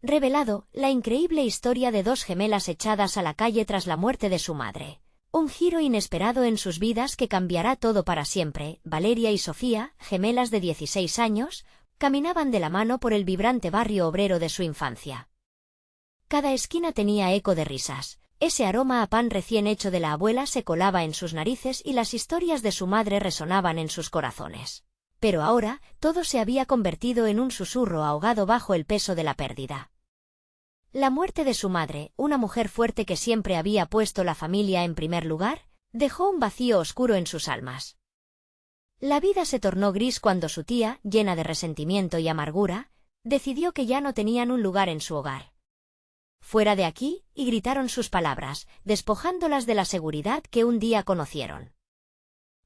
revelado la increíble historia de dos gemelas echadas a la calle tras la muerte de su madre. Un giro inesperado en sus vidas que cambiará todo para siempre. Valeria y Sofía, gemelas de 16 años, caminaban de la mano por el vibrante barrio obrero de su infancia. Cada esquina tenía eco de risas. Ese aroma a pan recién hecho de la abuela se colaba en sus narices y las historias de su madre resonaban en sus corazones. Pero ahora, todo se había convertido en un susurro ahogado bajo el peso de la pérdida. La muerte de su madre, una mujer fuerte que siempre había puesto la familia en primer lugar, dejó un vacío oscuro en sus almas. La vida se tornó gris cuando su tía, llena de resentimiento y amargura, decidió que ya no tenían un lugar en su hogar. Fuera de aquí, y gritaron sus palabras, despojándolas de la seguridad que un día conocieron.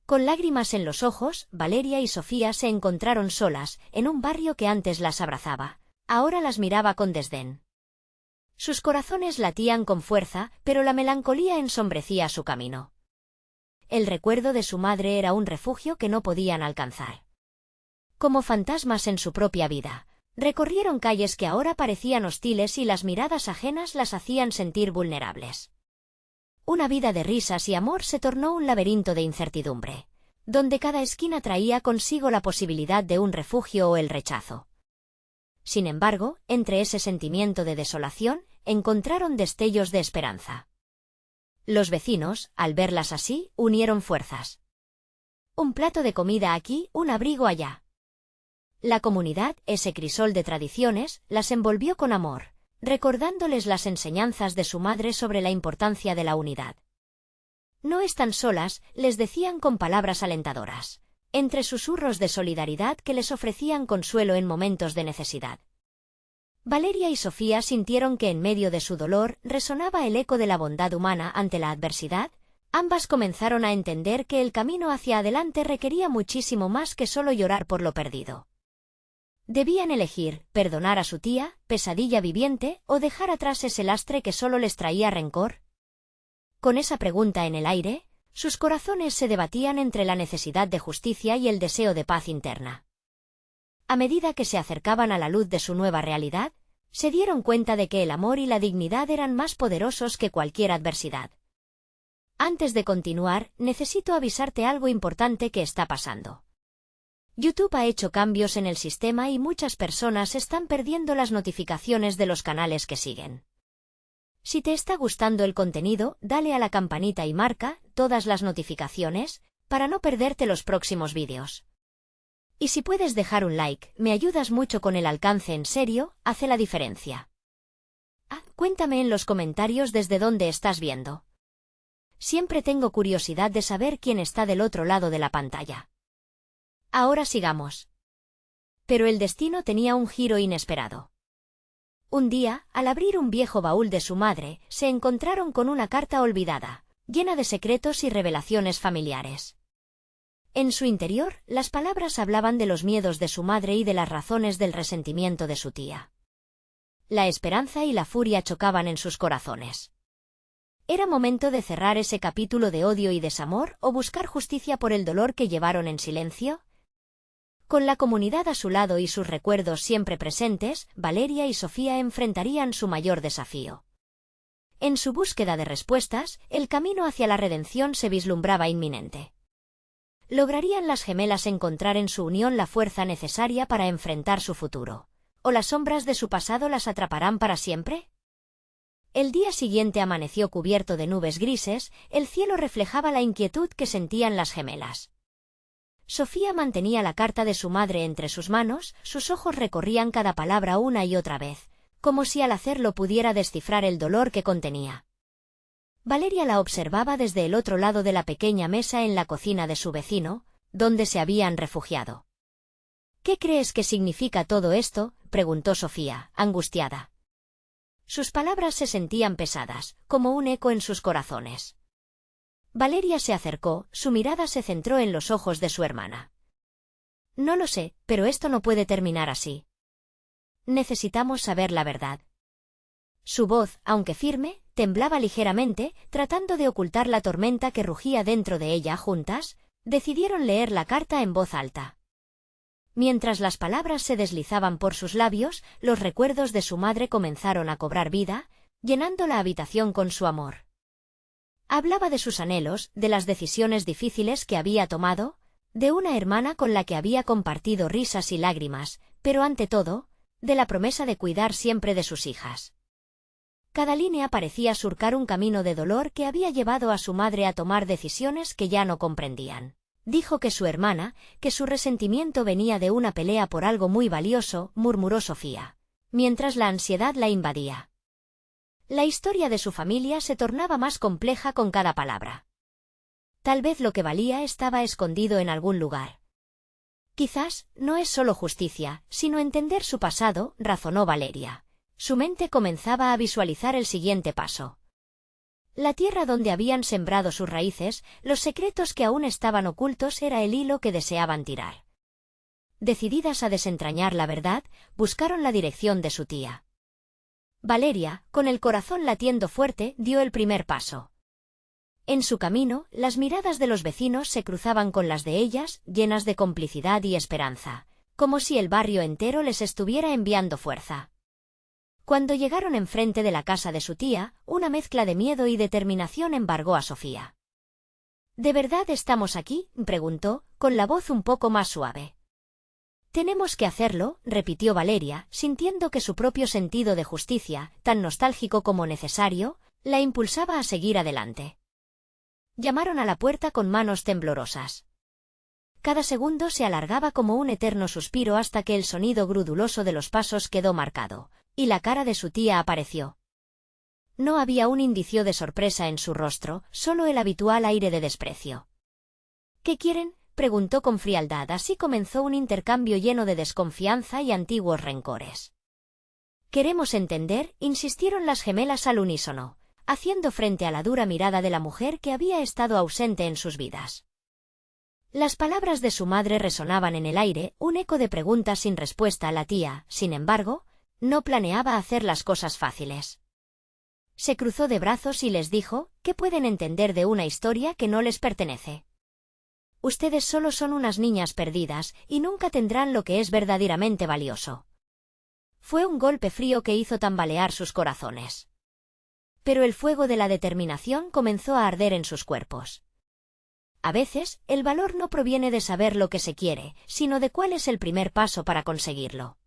Con lágrimas en los ojos, Valeria y Sofía se encontraron solas, en un barrio que antes las abrazaba. Ahora las miraba con desdén. Sus corazones latían con fuerza, pero la melancolía ensombrecía su camino. El recuerdo de su madre era un refugio que no podían alcanzar. Como fantasmas en su propia vida, recorrieron calles que ahora parecían hostiles y las miradas ajenas las hacían sentir vulnerables. Una vida de risas y amor se tornó un laberinto de incertidumbre, donde cada esquina traía consigo la posibilidad de un refugio o el rechazo. Sin embargo, entre ese sentimiento de desolación, encontraron destellos de esperanza. Los vecinos, al verlas así, unieron fuerzas. Un plato de comida aquí, un abrigo allá. La comunidad, ese crisol de tradiciones, las envolvió con amor, recordándoles las enseñanzas de su madre sobre la importancia de la unidad. No están solas, les decían con palabras alentadoras, entre susurros de solidaridad que les ofrecían consuelo en momentos de necesidad. Valeria y Sofía sintieron que en medio de su dolor resonaba el eco de la bondad humana ante la adversidad. Ambas comenzaron a entender que el camino hacia adelante requería muchísimo más que solo llorar por lo perdido. Debían elegir, perdonar a su tía, pesadilla viviente, o dejar atrás ese lastre que solo les traía rencor. Con esa pregunta en el aire, sus corazones se debatían entre la necesidad de justicia y el deseo de paz interna. A medida que se acercaban a la luz de su nueva realidad, se dieron cuenta de que el amor y la dignidad eran más poderosos que cualquier adversidad. Antes de continuar, necesito avisarte algo importante que está pasando. YouTube ha hecho cambios en el sistema y muchas personas están perdiendo las notificaciones de los canales que siguen. Si te está gustando el contenido, dale a la campanita y marca todas las notificaciones para no perderte los próximos vídeos. Y si puedes dejar un like, me ayudas mucho con el alcance, en serio, hace la diferencia. Cuéntame en los comentarios desde dónde estás viendo. Siempre tengo curiosidad de saber quién está del otro lado de la pantalla. Ahora sigamos. Pero el destino tenía un giro inesperado. Un día, al abrir un viejo baúl de su madre, se encontraron con una carta olvidada, llena de secretos y revelaciones familiares. En su interior, las palabras hablaban de los miedos de su madre y de las razones del resentimiento de su tía. La esperanza y la furia chocaban en sus corazones. ¿Era momento de cerrar ese capítulo de odio y desamor o buscar justicia por el dolor que llevaron en silencio? Con la comunidad a su lado y sus recuerdos siempre presentes, Valeria y Sofía enfrentarían su mayor desafío. En su búsqueda de respuestas, el camino hacia la redención se vislumbraba inminente. ¿Lograrían las gemelas encontrar en su unión la fuerza necesaria para enfrentar su futuro? ¿O las sombras de su pasado las atraparán para siempre? El día siguiente amaneció cubierto de nubes grises, el cielo reflejaba la inquietud que sentían las gemelas. Sofía mantenía la carta de su madre entre sus manos, sus ojos recorrían cada palabra una y otra vez, como si al hacerlo pudiera descifrar el dolor que contenía. Valeria la observaba desde el otro lado de la pequeña mesa en la cocina de su vecino, donde se habían refugiado. ¿Qué crees que significa todo esto?, preguntó Sofía, angustiada. Sus palabras se sentían pesadas, como un eco en sus corazones. Valeria se acercó, su mirada se centró en los ojos de su hermana. No lo sé, pero esto no puede terminar así. Necesitamos saber la verdad. Su voz, aunque firme, temblaba ligeramente, tratando de ocultar la tormenta que rugía dentro de ella. Juntas, decidieron leer la carta en voz alta. Mientras las palabras se deslizaban por sus labios, los recuerdos de su madre comenzaron a cobrar vida, llenando la habitación con su amor. Hablaba de sus anhelos, de las decisiones difíciles que había tomado, de una hermana con la que había compartido risas y lágrimas, pero ante todo, de la promesa de cuidar siempre de sus hijas. Cada línea parecía surcar un camino de dolor que había llevado a su madre a tomar decisiones que ya no comprendían. Dijo que su hermana, que su resentimiento venía de una pelea por algo muy valioso, murmuró Sofía, mientras la ansiedad la invadía. La historia de su familia se tornaba más compleja con cada palabra. Tal vez lo que valía estaba escondido en algún lugar. Quizás no es solo justicia, sino entender su pasado, razonó Valeria. Su mente comenzaba a visualizar el siguiente paso. La tierra donde habían sembrado sus raíces, los secretos que aún estaban ocultos era el hilo que deseaban tirar. Decididas a desentrañar la verdad, buscaron la dirección de su tía. Valeria, con el corazón latiendo fuerte, dio el primer paso. En su camino, las miradas de los vecinos se cruzaban con las de ellas, llenas de complicidad y esperanza, como si el barrio entero les estuviera enviando fuerza. Cuando llegaron enfrente de la casa de su tía, una mezcla de miedo y determinación embargó a Sofía. ¿De verdad estamos aquí?, preguntó, con la voz un poco más suave. Tenemos que hacerlo, repitió Valeria, sintiendo que su propio sentido de justicia, tan nostálgico como necesario, la impulsaba a seguir adelante. Llamaron a la puerta con manos temblorosas. Cada segundo se alargaba como un eterno suspiro hasta que el sonido gruduloso de los pasos quedó marcado, y la cara de su tía apareció. No había un indicio de sorpresa en su rostro, solo el habitual aire de desprecio. ¿Qué quieren?, preguntó con frialdad. Así comenzó un intercambio lleno de desconfianza y antiguos rencores. Queremos entender, insistieron las gemelas al unísono, haciendo frente a la dura mirada de la mujer que había estado ausente en sus vidas. Las palabras de su madre resonaban en el aire, un eco de preguntas sin respuesta. La tía, sin embargo, no planeaba hacer las cosas fáciles. Se cruzó de brazos y les dijo, ¿qué pueden entender de una historia que no les pertenece? Ustedes solo son unas niñas perdidas, y nunca tendrán lo que es verdaderamente valioso. Fue un golpe frío que hizo tambalear sus corazones. Pero el fuego de la determinación comenzó a arder en sus cuerpos. A veces, el valor no proviene de saber lo que se quiere, sino de cuál es el primer paso para conseguirlo.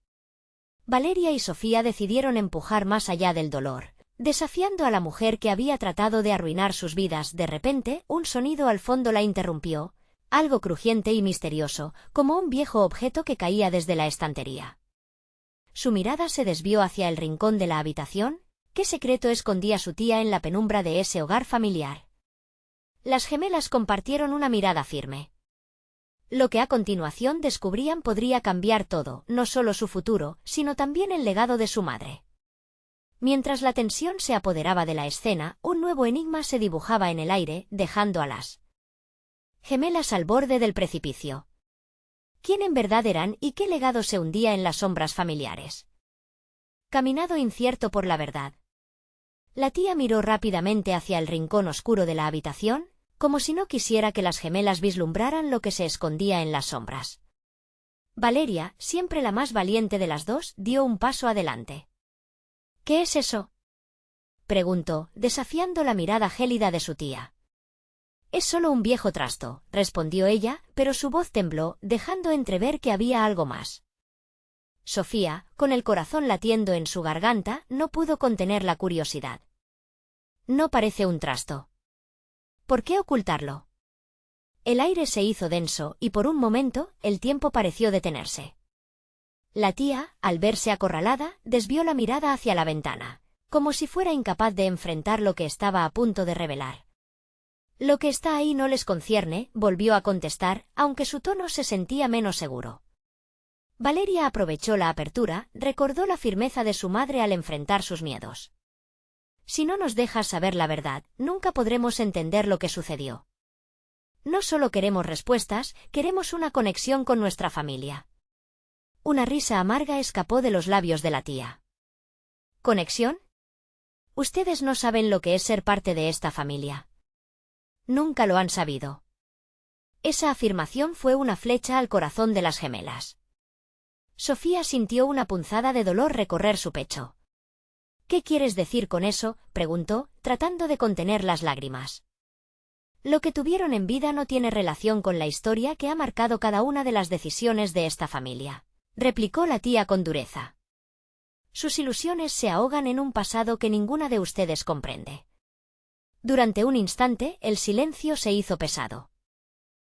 Valeria y Sofía decidieron empujar más allá del dolor, desafiando a la mujer que había tratado de arruinar sus vidas. De repente, un sonido al fondo la interrumpió, algo crujiente y misterioso, como un viejo objeto que caía desde la estantería. Su mirada se desvió hacia el rincón de la habitación. ¿Qué secreto escondía su tía en la penumbra de ese hogar familiar? Las gemelas compartieron una mirada firme. Lo que a continuación descubrían podría cambiar todo, no solo su futuro, sino también el legado de su madre. Mientras la tensión se apoderaba de la escena, un nuevo enigma se dibujaba en el aire, dejando a las gemelas al borde del precipicio. ¿Quién en verdad eran y qué legado se hundía en las sombras familiares? Caminado incierto por la verdad. La tía miró rápidamente hacia el rincón oscuro de la habitación, como si no quisiera que las gemelas vislumbraran lo que se escondía en las sombras. Valeria, siempre la más valiente de las dos, dio un paso adelante. ¿Qué es eso?, preguntó, desafiando la mirada gélida de su tía. Es solo un viejo trasto, respondió ella, pero su voz tembló, dejando entrever que había algo más. Sofía, con el corazón latiendo en su garganta, no pudo contener la curiosidad. No parece un trasto. ¿Por qué ocultarlo? El aire se hizo denso, y por un momento, el tiempo pareció detenerse. La tía, al verse acorralada, desvió la mirada hacia la ventana, como si fuera incapaz de enfrentar lo que estaba a punto de revelar. Lo que está ahí no les concierne, volvió a contestar, aunque su tono se sentía menos seguro. Valeria aprovechó la apertura, recordó la firmeza de su madre al enfrentar sus miedos. Si no nos dejas saber la verdad, nunca podremos entender lo que sucedió. No solo queremos respuestas, queremos una conexión con nuestra familia. Una risa amarga escapó de los labios de la tía. ¿Conexión? Ustedes no saben lo que es ser parte de esta familia. Nunca lo han sabido. Esa afirmación fue una flecha al corazón de las gemelas. Sofía sintió una punzada de dolor recorrer su pecho. ¿Qué quieres decir con eso?, preguntó, tratando de contener las lágrimas. Lo que tuvieron en vida no tiene relación con la historia que ha marcado cada una de las decisiones de esta familia, replicó la tía con dureza. Sus ilusiones se ahogan en un pasado que ninguna de ustedes comprende. Durante un instante, el silencio se hizo pesado.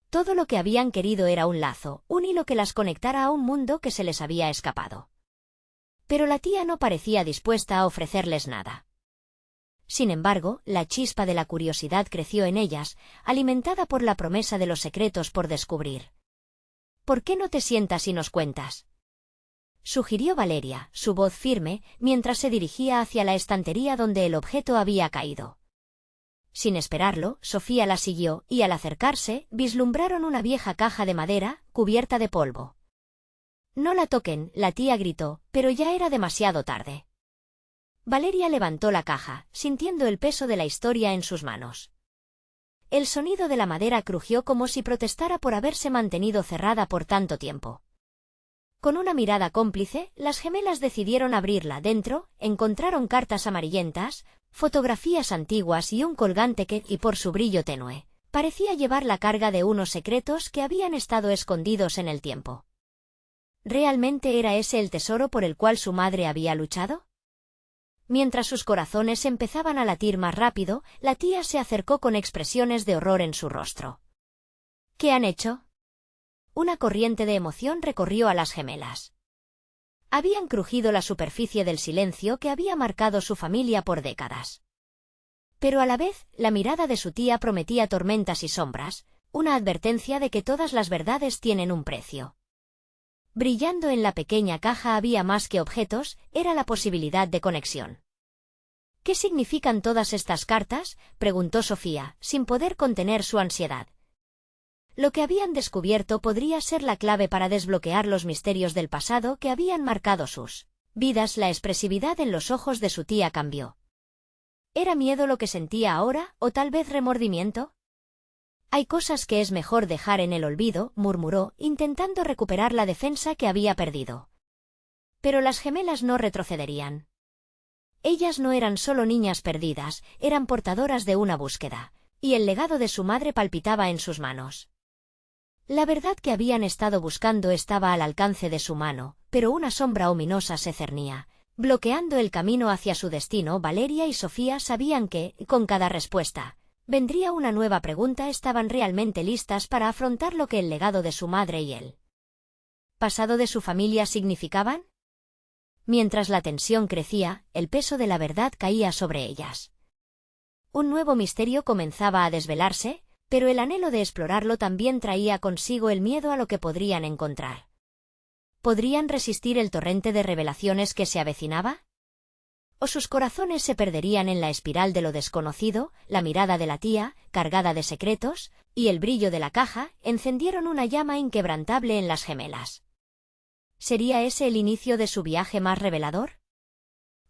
Todo lo que habían querido era un lazo, un hilo que las conectara a un mundo que se les había escapado. Pero la tía no parecía dispuesta a ofrecerles nada. Sin embargo, la chispa de la curiosidad creció en ellas, alimentada por la promesa de los secretos por descubrir. ¿Por qué no te sientas y nos cuentas?, sugirió Valeria, su voz firme, mientras se dirigía hacia la estantería donde el objeto había caído. Sin esperarlo, Sofía la siguió, y al acercarse, vislumbraron una vieja caja de madera, cubierta de polvo. «No la toquen», la tía gritó, pero ya era demasiado tarde. Valeria levantó la caja, sintiendo el peso de la historia en sus manos. El sonido de la madera crujió como si protestara por haberse mantenido cerrada por tanto tiempo. Con una mirada cómplice, las gemelas decidieron abrirla. Dentro, encontraron cartas amarillentas, fotografías antiguas y un colgante que, y por su brillo tenue, parecía llevar la carga de unos secretos que habían estado escondidos en el tiempo. ¿Realmente era ese el tesoro por el cual su madre había luchado? Mientras sus corazones empezaban a latir más rápido, la tía se acercó con expresiones de horror en su rostro. ¿Qué han hecho? Una corriente de emoción recorrió a las gemelas. Habían crujido la superficie del silencio que había marcado su familia por décadas. Pero a la vez, la mirada de su tía prometía tormentas y sombras, una advertencia de que todas las verdades tienen un precio. Brillando en la pequeña caja había más que objetos, era la posibilidad de conexión. ¿Qué significan todas estas cartas?, preguntó Sofía, sin poder contener su ansiedad. Lo que habían descubierto podría ser la clave para desbloquear los misterios del pasado que habían marcado sus vidas. La expresividad en los ojos de su tía cambió. ¿Era miedo lo que sentía ahora, o tal vez remordimiento? Hay cosas que es mejor dejar en el olvido, murmuró, intentando recuperar la defensa que había perdido. Pero las gemelas no retrocederían. Ellas no eran solo niñas perdidas, eran portadoras de una búsqueda, y el legado de su madre palpitaba en sus manos. La verdad que habían estado buscando estaba al alcance de su mano, pero una sombra ominosa se cernía, bloqueando el camino hacia su destino. Valeria y Sofía sabían que, con cada respuesta, vendría una nueva pregunta. Estaban realmente listas para afrontar lo que el legado de su madre y el pasado de su familia significaban. Mientras la tensión crecía, el peso de la verdad caía sobre ellas. Un nuevo misterio comenzaba a desvelarse, pero el anhelo de explorarlo también traía consigo el miedo a lo que podrían encontrar. ¿Podrían resistir el torrente de revelaciones que se avecinaba? ¿O sus corazones se perderían en la espiral de lo desconocido? La mirada de la tía, cargada de secretos, y el brillo de la caja, encendieron una llama inquebrantable en las gemelas. ¿Sería ese el inicio de su viaje más revelador?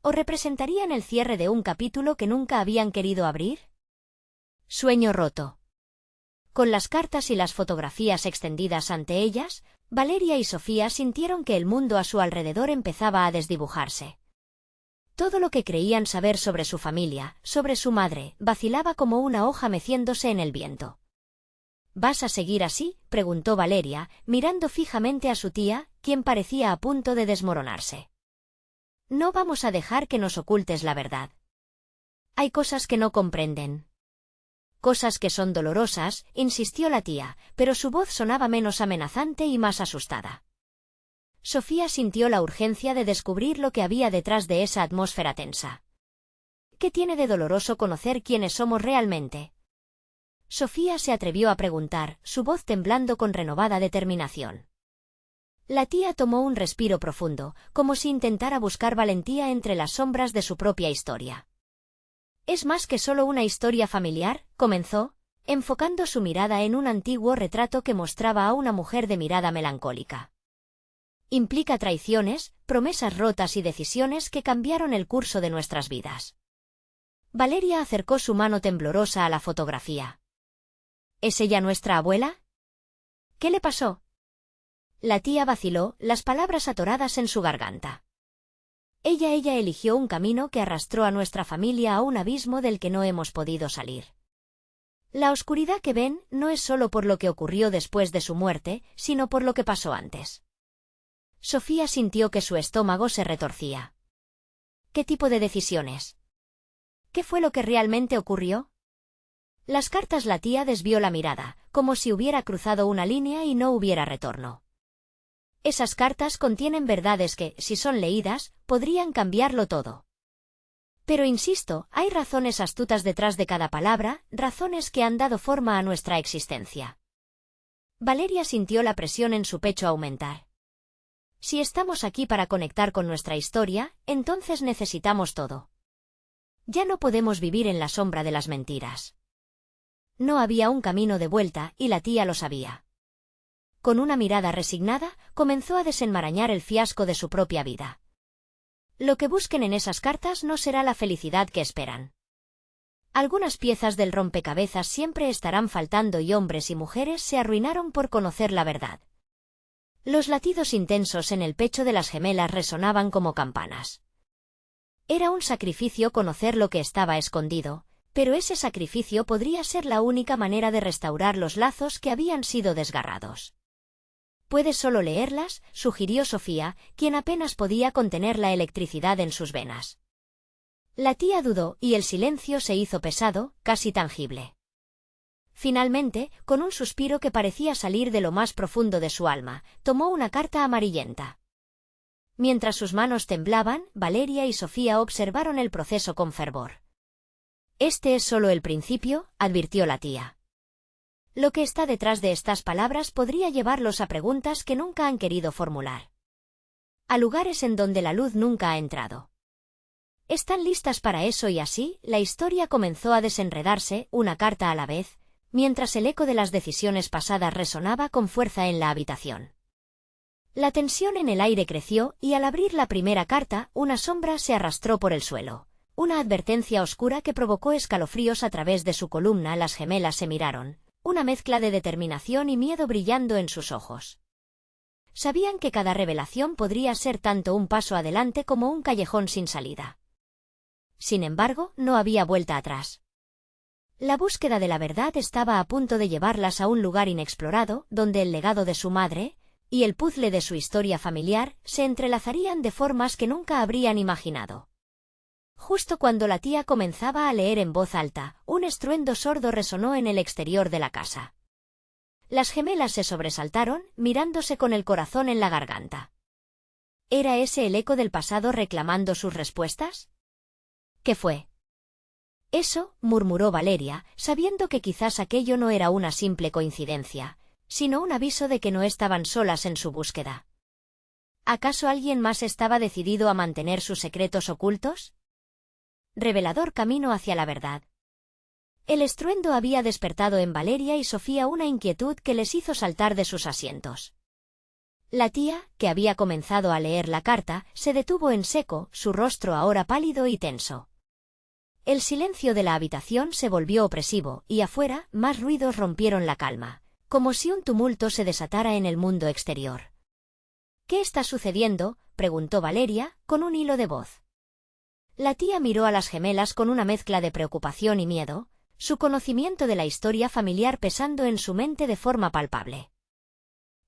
¿O representarían el cierre de un capítulo que nunca habían querido abrir? Sueño roto. Con las cartas y las fotografías extendidas ante ellas, Valeria y Sofía sintieron que el mundo a su alrededor empezaba a desdibujarse. Todo lo que creían saber sobre su familia, sobre su madre, vacilaba como una hoja meciéndose en el viento. ¿Vas a seguir así?, preguntó Valeria, mirando fijamente a su tía, quien parecía a punto de desmoronarse. No vamos a dejar que nos ocultes la verdad. Hay cosas que no comprenden. Cosas que son dolorosas, insistió la tía, pero su voz sonaba menos amenazante y más asustada. Sofía sintió la urgencia de descubrir lo que había detrás de esa atmósfera tensa. ¿Qué tiene de doloroso conocer quiénes somos realmente? Sofía se atrevió a preguntar, su voz temblando con renovada determinación. La tía tomó un respiro profundo, como si intentara buscar valentía entre las sombras de su propia historia. «Es más que solo una historia familiar», comenzó, enfocando su mirada en un antiguo retrato que mostraba a una mujer de mirada melancólica. «Implica traiciones, promesas rotas y decisiones que cambiaron el curso de nuestras vidas». Valeria acercó su mano temblorosa a la fotografía. «¿Es ella nuestra abuela? ¿Qué le pasó?». La tía vaciló, las palabras atoradas en su garganta. Ella eligió un camino que arrastró a nuestra familia a un abismo del que no hemos podido salir. La oscuridad que ven no es solo por lo que ocurrió después de su muerte, sino por lo que pasó antes. Sofía sintió que su estómago se retorcía. ¿Qué tipo de decisiones? ¿Qué fue lo que realmente ocurrió? Las cartas. La tía desvió la mirada, como si hubiera cruzado una línea y no hubiera retorno. Esas cartas contienen verdades que, si son leídas, podrían cambiarlo todo. Pero insisto, hay razones astutas detrás de cada palabra, razones que han dado forma a nuestra existencia. Valeria sintió la presión en su pecho aumentar. Si estamos aquí para conectar con nuestra historia, entonces necesitamos todo. Ya no podemos vivir en la sombra de las mentiras. No había un camino de vuelta, y la tía lo sabía. Con una mirada resignada, comenzó a desenmarañar el fiasco de su propia vida. Lo que busquen en esas cartas no será la felicidad que esperan. Algunas piezas del rompecabezas siempre estarán faltando y hombres y mujeres se arruinaron por conocer la verdad. Los latidos intensos en el pecho de las gemelas resonaban como campanas. Era un sacrificio conocer lo que estaba escondido, pero ese sacrificio podría ser la única manera de restaurar los lazos que habían sido desgarrados. «Puedes solo leerlas», sugirió Sofía, quien apenas podía contener la electricidad en sus venas. La tía dudó, y el silencio se hizo pesado, casi tangible. Finalmente, con un suspiro que parecía salir de lo más profundo de su alma, tomó una carta amarillenta. Mientras sus manos temblaban, Valeria y Sofía observaron el proceso con fervor. «Este es solo el principio», advirtió la tía. Lo que está detrás de estas palabras podría llevarlos a preguntas que nunca han querido formular. A lugares en donde la luz nunca ha entrado. Están listas para eso y así, la historia comenzó a desenredarse, una carta a la vez, mientras el eco de las decisiones pasadas resonaba con fuerza en la habitación. La tensión en el aire creció y al abrir la primera carta, una sombra se arrastró por el suelo. Una advertencia oscura que provocó escalofríos a través de su columna. Las gemelas se miraron. Una mezcla de determinación y miedo brillando en sus ojos. Sabían que cada revelación podría ser tanto un paso adelante como un callejón sin salida. Sin embargo, no había vuelta atrás. La búsqueda de la verdad estaba a punto de llevarlas a un lugar inexplorado, donde el legado de su madre y el puzzle de su historia familiar se entrelazarían de formas que nunca habrían imaginado. Justo cuando la tía comenzaba a leer en voz alta, un estruendo sordo resonó en el exterior de la casa. Las gemelas se sobresaltaron, mirándose con el corazón en la garganta. ¿Era ese el eco del pasado reclamando sus respuestas? ¿Qué fue? Eso, murmuró Valeria, sabiendo que quizás aquello no era una simple coincidencia, sino un aviso de que no estaban solas en su búsqueda. ¿Acaso alguien más estaba decidido a mantener sus secretos ocultos? Revelador camino hacia la verdad. El estruendo había despertado en Valeria y Sofía una inquietud que les hizo saltar de sus asientos. La tía, que había comenzado a leer la carta, se detuvo en seco, su rostro ahora pálido y tenso. El silencio de la habitación se volvió opresivo, y afuera, más ruidos rompieron la calma, como si un tumulto se desatara en el mundo exterior. «¿Qué está sucediendo?», preguntó Valeria, con un hilo de voz. La tía miró a las gemelas con una mezcla de preocupación y miedo, su conocimiento de la historia familiar pesando en su mente de forma palpable.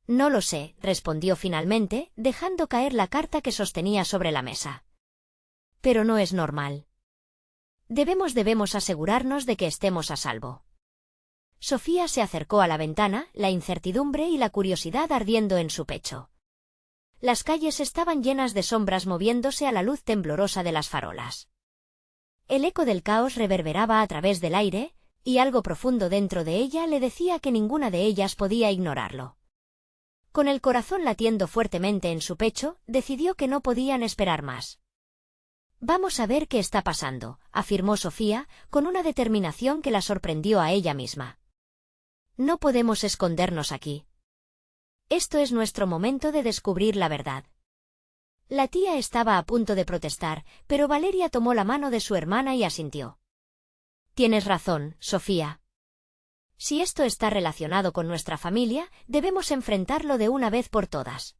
«No lo sé», respondió finalmente, dejando caer la carta que sostenía sobre la mesa. «Pero no es normal. Debemos asegurarnos de que estemos a salvo». Sofía se acercó a la ventana, la incertidumbre y la curiosidad ardiendo en su pecho. Las calles estaban llenas de sombras moviéndose a la luz temblorosa de las farolas. El eco del caos reverberaba a través del aire, y algo profundo dentro de ella le decía que ninguna de ellas podía ignorarlo. Con el corazón latiendo fuertemente en su pecho, decidió que no podían esperar más. «Vamos a ver qué está pasando», afirmó Sofía, con una determinación que la sorprendió a ella misma. «No podemos escondernos aquí. Esto es nuestro momento de descubrir la verdad». La tía estaba a punto de protestar, pero Valeria tomó la mano de su hermana y asintió. «Tienes razón, Sofía. Si esto está relacionado con nuestra familia, debemos enfrentarlo de una vez por todas.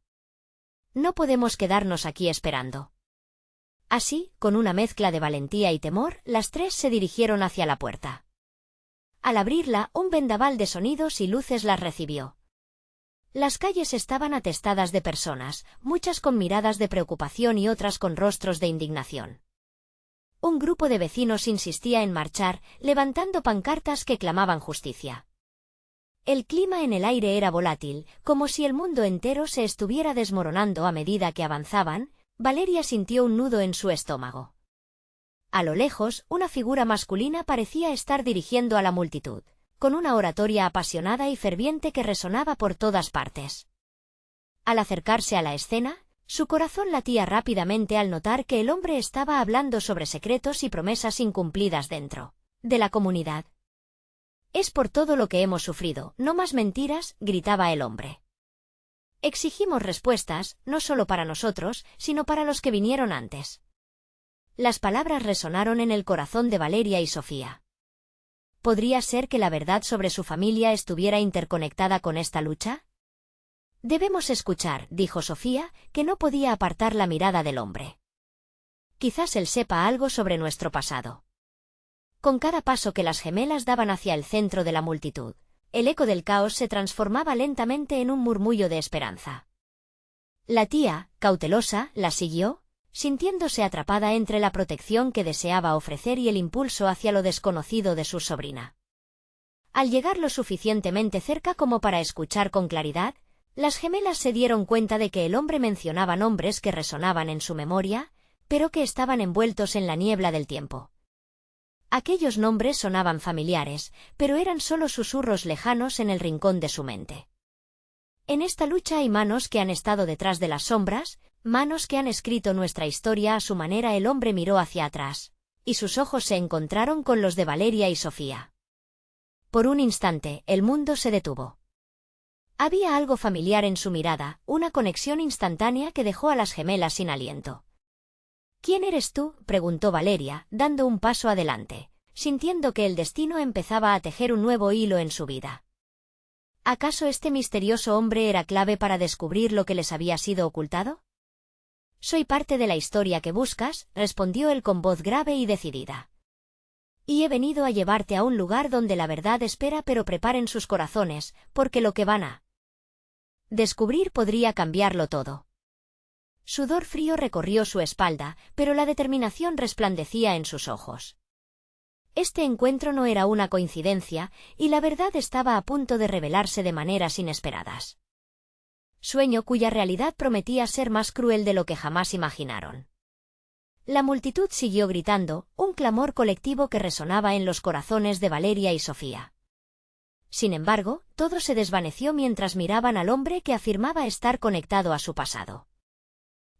No podemos quedarnos aquí esperando. Así, con una mezcla de valentía y temor, las tres se dirigieron hacia la puerta. Al abrirla, un vendaval de sonidos y luces las recibió. Las calles estaban atestadas de personas, muchas con miradas de preocupación y otras con rostros de indignación. Un grupo de vecinos insistía en marchar, levantando pancartas que clamaban justicia. El clima en el aire era volátil, como si el mundo entero se estuviera desmoronando a medida que avanzaban. Valeria sintió un nudo en su estómago. A lo lejos, una figura masculina parecía estar dirigiendo a la multitud, con una oratoria apasionada y ferviente que resonaba por todas partes. Al acercarse a la escena, su corazón latía rápidamente al notar que el hombre estaba hablando sobre secretos y promesas incumplidas dentro de la comunidad. «Es por todo lo que hemos sufrido, no más mentiras», gritaba el hombre. «Exigimos respuestas, no solo para nosotros, sino para los que vinieron antes». Las palabras resonaron en el corazón de Valeria y Sofía. ¿Podría ser que la verdad sobre su familia estuviera interconectada con esta lucha? «Debemos escuchar», dijo Sofía, que no podía apartar la mirada del hombre. «Quizás él sepa algo sobre nuestro pasado». Con cada paso que las gemelas daban hacia el centro de la multitud, el eco del caos se transformaba lentamente en un murmullo de esperanza. La tía, cautelosa, la siguió, sintiéndose atrapada entre la protección que deseaba ofrecer y el impulso hacia lo desconocido de su sobrina. Al llegar lo suficientemente cerca como para escuchar con claridad, las gemelas se dieron cuenta de que el hombre mencionaba nombres que resonaban en su memoria, pero que estaban envueltos en la niebla del tiempo. Aquellos nombres sonaban familiares, pero eran solo susurros lejanos en el rincón de su mente. En esta lucha hay manos que han estado detrás de las sombras, manos que han escrito nuestra historia a su manera. El hombre miró hacia atrás, y sus ojos se encontraron con los de Valeria y Sofía. Por un instante, el mundo se detuvo. Había algo familiar en su mirada, una conexión instantánea que dejó a las gemelas sin aliento. «¿Quién eres tú?», preguntó Valeria, dando un paso adelante, sintiendo que el destino empezaba a tejer un nuevo hilo en su vida. ¿Acaso este misterioso hombre era clave para descubrir lo que les había sido ocultado? «Soy parte de la historia que buscas», respondió él con voz grave y decidida. «Y he venido a llevarte a un lugar donde la verdad espera, pero preparen sus corazones, porque lo que van a descubrir podría cambiarlo todo». Sudor frío recorrió su espalda, pero la determinación resplandecía en sus ojos. Este encuentro no era una coincidencia, y la verdad estaba a punto de revelarse de maneras inesperadas. Sueño cuya realidad prometía ser más cruel de lo que jamás imaginaron. La multitud siguió gritando, un clamor colectivo que resonaba en los corazones de Valeria y Sofía. Sin embargo, todo se desvaneció mientras miraban al hombre que afirmaba estar conectado a su pasado.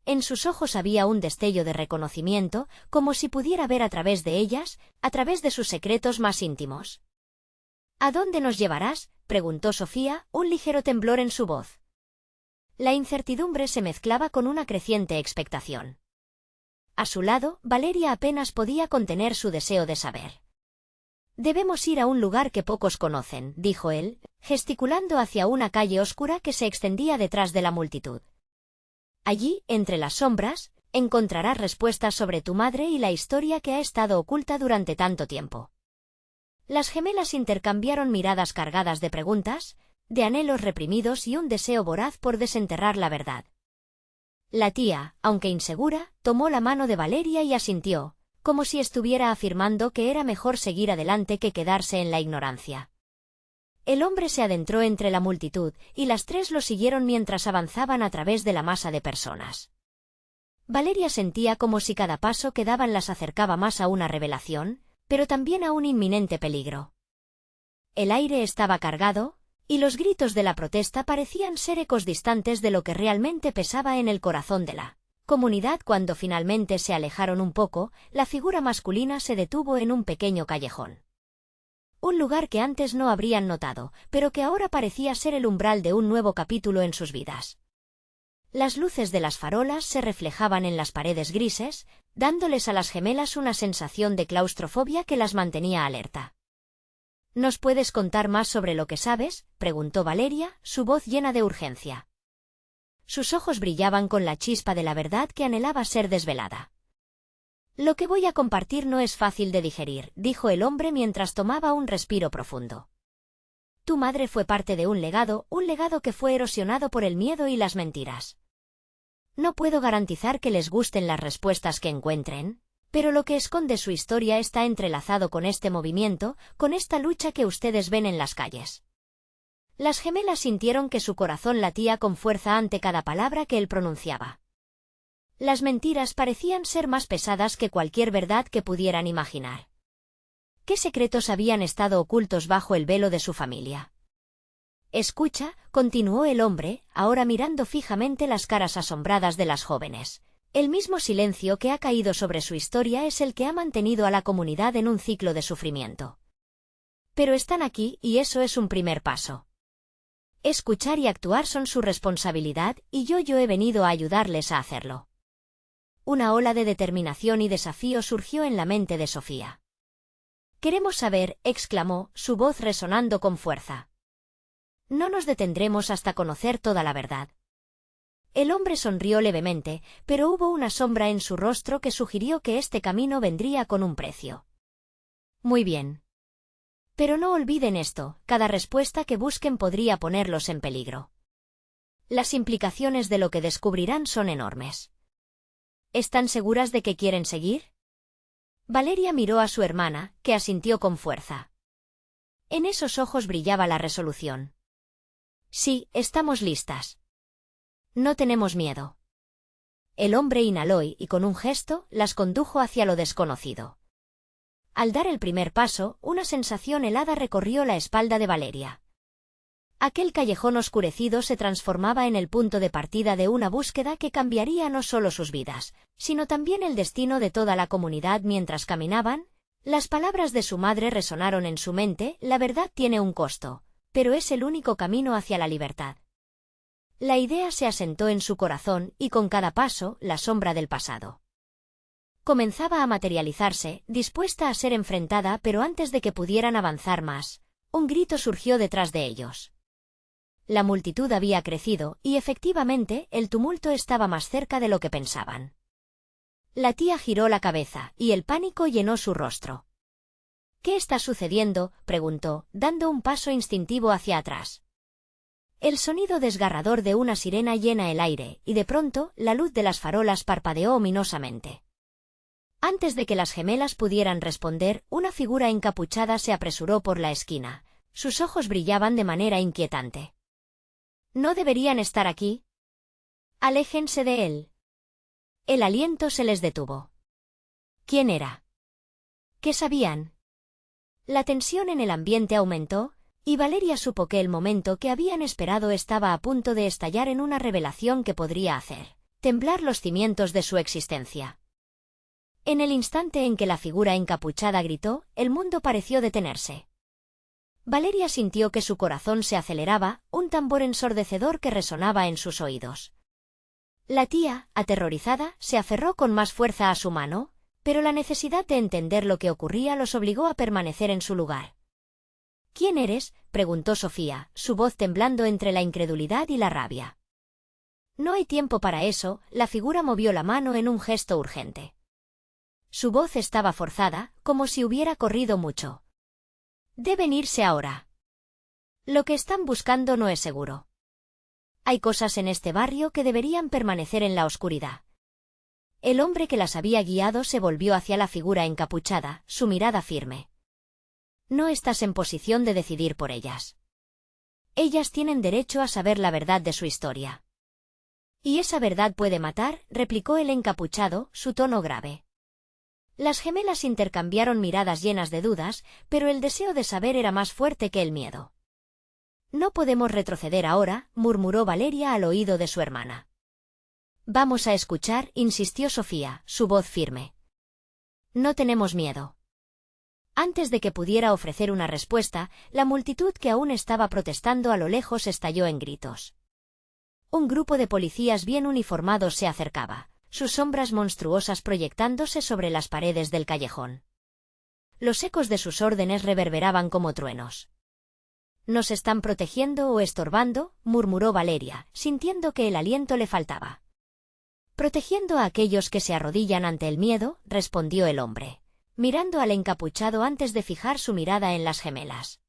En sus ojos había un destello de reconocimiento, como si pudiera ver a través de ellas, a través de sus secretos más íntimos. «¿A dónde nos llevarás?», preguntó Sofía, un ligero temblor en su voz. La incertidumbre se mezclaba con una creciente expectación. A su lado, Valeria apenas podía contener su deseo de saber. «Debemos ir a un lugar que pocos conocen», dijo él, gesticulando hacia una calle oscura que se extendía detrás de la multitud. «Allí, entre las sombras, encontrarás respuestas sobre tu madre y la historia que ha estado oculta durante tanto tiempo». Las gemelas intercambiaron miradas cargadas de preguntas, de anhelos reprimidos y un deseo voraz por desenterrar la verdad. La tía, aunque insegura, tomó la mano de Valeria y asintió, como si estuviera afirmando que era mejor seguir adelante que quedarse en la ignorancia. El hombre se adentró entre la multitud, y las tres lo siguieron mientras avanzaban a través de la masa de personas. Valeria sentía como si cada paso que daban las acercaba más a una revelación, pero también a un inminente peligro. El aire estaba cargado, y los gritos de la protesta parecían ser ecos distantes de lo que realmente pesaba en el corazón de la comunidad. Cuando finalmente se alejaron un poco, la figura masculina se detuvo en un pequeño callejón. Un lugar que antes no habrían notado, pero que ahora parecía ser el umbral de un nuevo capítulo en sus vidas. Las luces de las farolas se reflejaban en las paredes grises, dándoles a las gemelas una sensación de claustrofobia que las mantenía alerta. ¿Nos puedes contar más sobre lo que sabes?, preguntó Valeria, su voz llena de urgencia. Sus ojos brillaban con la chispa de la verdad que anhelaba ser desvelada. Lo que voy a compartir no es fácil de digerir, dijo el hombre mientras tomaba un respiro profundo. Tu madre fue parte de un legado que fue erosionado por el miedo y las mentiras. No puedo garantizar que les gusten las respuestas que encuentren, pero lo que esconde su historia está entrelazado con este movimiento, con esta lucha que ustedes ven en las calles. Las gemelas sintieron que su corazón latía con fuerza ante cada palabra que él pronunciaba. Las mentiras parecían ser más pesadas que cualquier verdad que pudieran imaginar. ¿Qué secretos habían estado ocultos bajo el velo de su familia? Escucha, continuó el hombre, ahora mirando fijamente las caras asombradas de las jóvenes. El mismo silencio que ha caído sobre su historia es el que ha mantenido a la comunidad en un ciclo de sufrimiento. Pero están aquí y eso es un primer paso. Escuchar y actuar son su responsabilidad y yo he venido a ayudarles a hacerlo. Una ola de determinación y desafío surgió en la mente de Sofía. Queremos saber, exclamó, su voz resonando con fuerza. No nos detendremos hasta conocer toda la verdad. El hombre sonrió levemente, pero hubo una sombra en su rostro que sugirió que este camino vendría con un precio. Muy bien. Pero no olviden esto, cada respuesta que busquen podría ponerlos en peligro. Las implicaciones de lo que descubrirán son enormes. ¿Están seguras de que quieren seguir? Valeria miró a su hermana, que asintió con fuerza. En esos ojos brillaba la resolución. Sí, estamos listas. No tenemos miedo. El hombre inhaló y con un gesto, las condujo hacia lo desconocido. Al dar el primer paso, una sensación helada recorrió la espalda de Valeria. Aquel callejón oscurecido se transformaba en el punto de partida de una búsqueda que cambiaría no solo sus vidas, sino también el destino de toda la comunidad. Mientras caminaban, las palabras de su madre resonaron en su mente: la verdad tiene un costo, pero es el único camino hacia la libertad. La idea se asentó en su corazón y con cada paso, la sombra del pasado comenzaba a materializarse, dispuesta a ser enfrentada, pero antes de que pudieran avanzar más, un grito surgió detrás de ellos. La multitud había crecido, y efectivamente, el tumulto estaba más cerca de lo que pensaban. La tía giró la cabeza, y el pánico llenó su rostro. ¿Qué está sucediendo?, preguntó, dando un paso instintivo hacia atrás. El sonido desgarrador de una sirena llena el aire, y de pronto, la luz de las farolas parpadeó ominosamente. Antes de que las gemelas pudieran responder, una figura encapuchada se apresuró por la esquina. Sus ojos brillaban de manera inquietante. ¿No deberían estar aquí? Aléjense de él. El aliento se les detuvo. ¿Quién era? ¿Qué sabían? La tensión en el ambiente aumentó, y Valeria supo que el momento que habían esperado estaba a punto de estallar en una revelación que podría hacer temblar los cimientos de su existencia. En el instante en que la figura encapuchada gritó, el mundo pareció detenerse. Valeria sintió que su corazón se aceleraba, un tambor ensordecedor que resonaba en sus oídos. La tía, aterrorizada, se aferró con más fuerza a su mano, pero la necesidad de entender lo que ocurría los obligó a permanecer en su lugar. ¿Quién eres?, preguntó Sofía, su voz temblando entre la incredulidad y la rabia. No hay tiempo para eso, la figura movió la mano en un gesto urgente. Su voz estaba forzada, como si hubiera corrido mucho. Deben irse ahora. Lo que están buscando no es seguro. Hay cosas en este barrio que deberían permanecer en la oscuridad. El hombre que las había guiado se volvió hacia la figura encapuchada, su mirada firme. No estás en posición de decidir por ellas. Ellas tienen derecho a saber la verdad de su historia. Y esa verdad puede matar, replicó el encapuchado, su tono grave. Las gemelas intercambiaron miradas llenas de dudas, pero el deseo de saber era más fuerte que el miedo. No podemos retroceder ahora, murmuró Valeria al oído de su hermana. Vamos a escuchar, insistió Sofía, su voz firme. No tenemos miedo. Antes de que pudiera ofrecer una respuesta, la multitud que aún estaba protestando a lo lejos estalló en gritos. Un grupo de policías bien uniformados se acercaba, sus sombras monstruosas proyectándose sobre las paredes del callejón. Los ecos de sus órdenes reverberaban como truenos. «¿Nos están protegiendo o estorbando?», murmuró Valeria, sintiendo que el aliento le faltaba. «Protegiendo a aquellos que se arrodillan ante el miedo», respondió el hombre, mirando al encapuchado antes de fijar su mirada en las gemelas.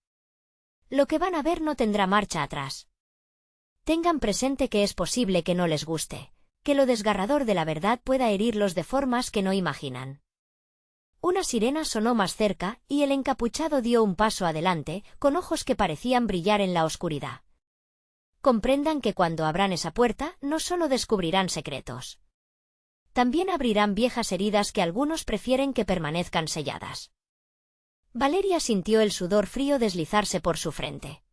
«Lo que van a ver no tendrá marcha atrás. Tengan presente que es posible que no les guste, que lo desgarrador de la verdad pueda herirlos de formas que no imaginan». Una sirena sonó más cerca, y el encapuchado dio un paso adelante, con ojos que parecían brillar en la oscuridad. Comprendan que cuando abran esa puerta, no solo descubrirán secretos. También abrirán viejas heridas que algunos prefieren que permanezcan selladas. Valeria sintió el sudor frío deslizarse por su frente.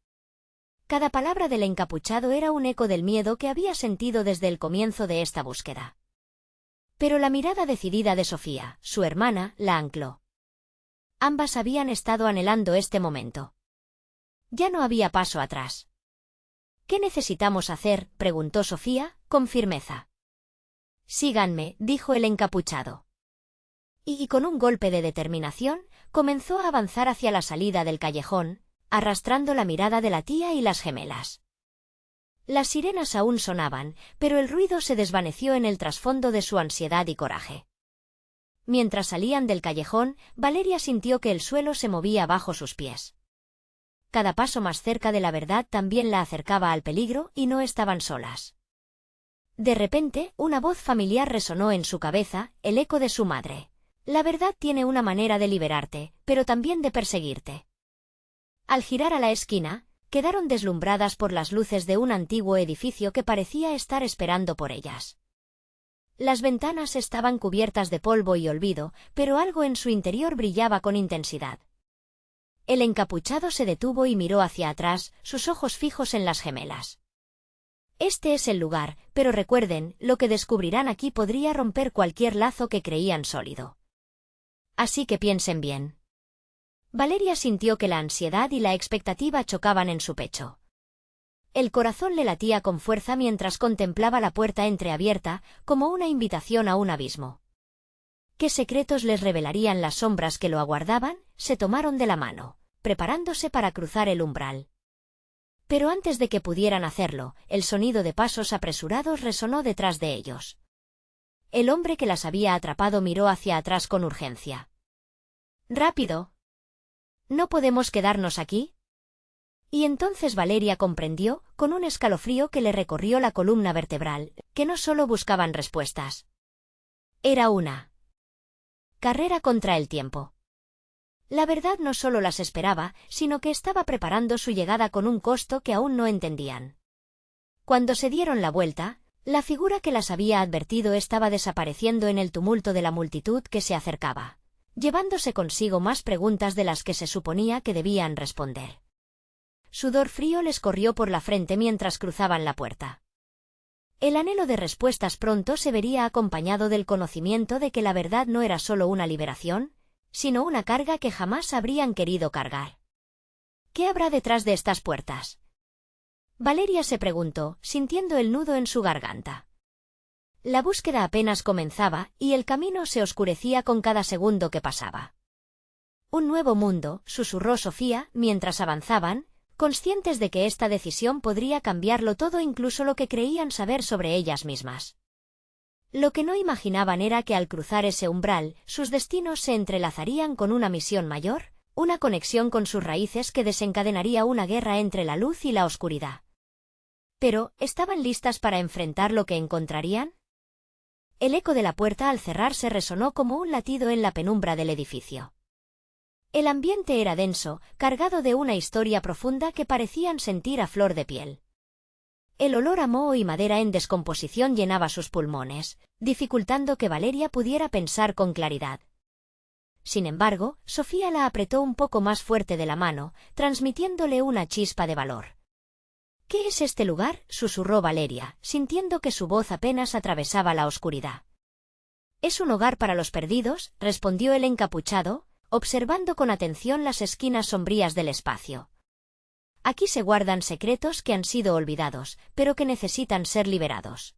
Cada palabra del encapuchado era un eco del miedo que había sentido desde el comienzo de esta búsqueda. Pero la mirada decidida de Sofía, su hermana, la ancló. Ambas habían estado anhelando este momento. Ya no había paso atrás. «¿Qué necesitamos hacer?», preguntó Sofía, con firmeza. «Síganme», dijo el encapuchado. Y con un golpe de determinación, comenzó a avanzar hacia la salida del callejón, arrastrando la mirada de la tía y las gemelas. Las sirenas aún sonaban, pero el ruido se desvaneció en el trasfondo de su ansiedad y coraje. Mientras salían del callejón, Valeria sintió que el suelo se movía bajo sus pies. Cada paso más cerca de la verdad también la acercaba al peligro, y no estaban solas. De repente, una voz familiar resonó en su cabeza, el eco de su madre. «La verdad tiene una manera de liberarte, pero también de perseguirte». Al girar a la esquina, quedaron deslumbradas por las luces de un antiguo edificio que parecía estar esperando por ellas. Las ventanas estaban cubiertas de polvo y olvido, pero algo en su interior brillaba con intensidad. El encapuchado se detuvo y miró hacia atrás, sus ojos fijos en las gemelas. «Este es el lugar, pero recuerden, lo que descubrirán aquí podría romper cualquier lazo que creían sólido. Así que piensen bien». Valeria sintió que la ansiedad y la expectativa chocaban en su pecho. El corazón le latía con fuerza mientras contemplaba la puerta entreabierta, como una invitación a un abismo. ¿Qué secretos les revelarían las sombras que lo aguardaban? Se tomaron de la mano, preparándose para cruzar el umbral. Pero antes de que pudieran hacerlo, el sonido de pasos apresurados resonó detrás de ellos. El hombre que las había atrapado miró hacia atrás con urgencia. «¡Rápido! ¿No podemos quedarnos aquí?». Y entonces Valeria comprendió, con un escalofrío que le recorrió la columna vertebral, que no solo buscaban respuestas. Era una carrera contra el tiempo. La verdad no solo las esperaba, sino que estaba preparando su llegada con un costo que aún no entendían. Cuando se dieron la vuelta, la figura que las había advertido estaba desapareciendo en el tumulto de la multitud que se acercaba, llevándose consigo más preguntas de las que se suponía que debían responder. Sudor frío les corrió por la frente mientras cruzaban la puerta. El anhelo de respuestas pronto se vería acompañado del conocimiento de que la verdad no era solo una liberación, sino una carga que jamás habrían querido cargar. ¿Qué habrá detrás de estas puertas?, Valeria se preguntó, sintiendo el nudo en su garganta. La búsqueda apenas comenzaba, y el camino se oscurecía con cada segundo que pasaba. «Un nuevo mundo», susurró Sofía, mientras avanzaban, conscientes de que esta decisión podría cambiarlo todo, incluso lo que creían saber sobre ellas mismas. Lo que no imaginaban era que al cruzar ese umbral, sus destinos se entrelazarían con una misión mayor, una conexión con sus raíces que desencadenaría una guerra entre la luz y la oscuridad. Pero, ¿estaban listas para enfrentar lo que encontrarían? El eco de la puerta al cerrarse resonó como un latido en la penumbra del edificio. El ambiente era denso, cargado de una historia profunda que parecían sentir a flor de piel. El olor a moho y madera en descomposición llenaba sus pulmones, dificultando que Valeria pudiera pensar con claridad. Sin embargo, Sofía la apretó un poco más fuerte de la mano, transmitiéndole una chispa de valor. «¿Qué es este lugar?», susurró Valeria, sintiendo que su voz apenas atravesaba la oscuridad. «Es un hogar para los perdidos», respondió el encapuchado, observando con atención las esquinas sombrías del espacio. «Aquí se guardan secretos que han sido olvidados, pero que necesitan ser liberados».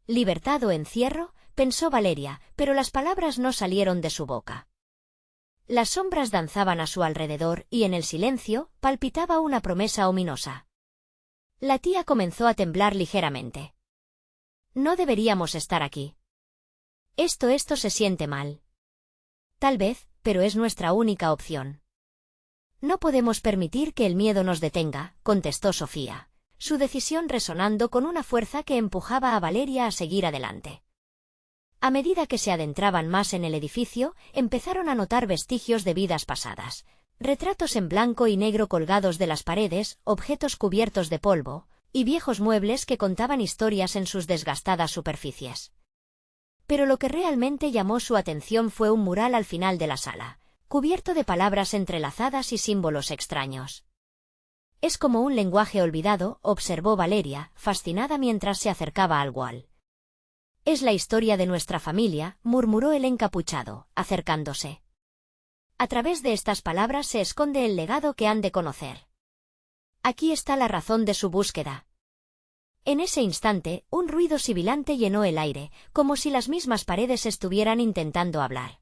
«¿Libertad o encierro?», pensó Valeria, pero las palabras no salieron de su boca. Las sombras danzaban a su alrededor y en el silencio palpitaba una promesa ominosa. La tía comenzó a temblar ligeramente. No deberíamos estar aquí. Esto se siente mal. Tal vez, pero es nuestra única opción. No podemos permitir que el miedo nos detenga, contestó Sofía, su decisión resonando con una fuerza que empujaba a Valeria a seguir adelante. A medida que se adentraban más en el edificio, empezaron a notar vestigios de vidas pasadas. Retratos en blanco y negro colgados de las paredes, objetos cubiertos de polvo, y viejos muebles que contaban historias en sus desgastadas superficies. Pero lo que realmente llamó su atención fue un mural al final de la sala, cubierto de palabras entrelazadas y símbolos extraños. Es como un lenguaje olvidado, observó Valeria, fascinada mientras se acercaba al wall. Es la historia de nuestra familia, murmuró el encapuchado, acercándose. A través de estas palabras se esconde el legado que han de conocer. Aquí está la razón de su búsqueda. En ese instante, un ruido sibilante llenó el aire, como si las mismas paredes estuvieran intentando hablar.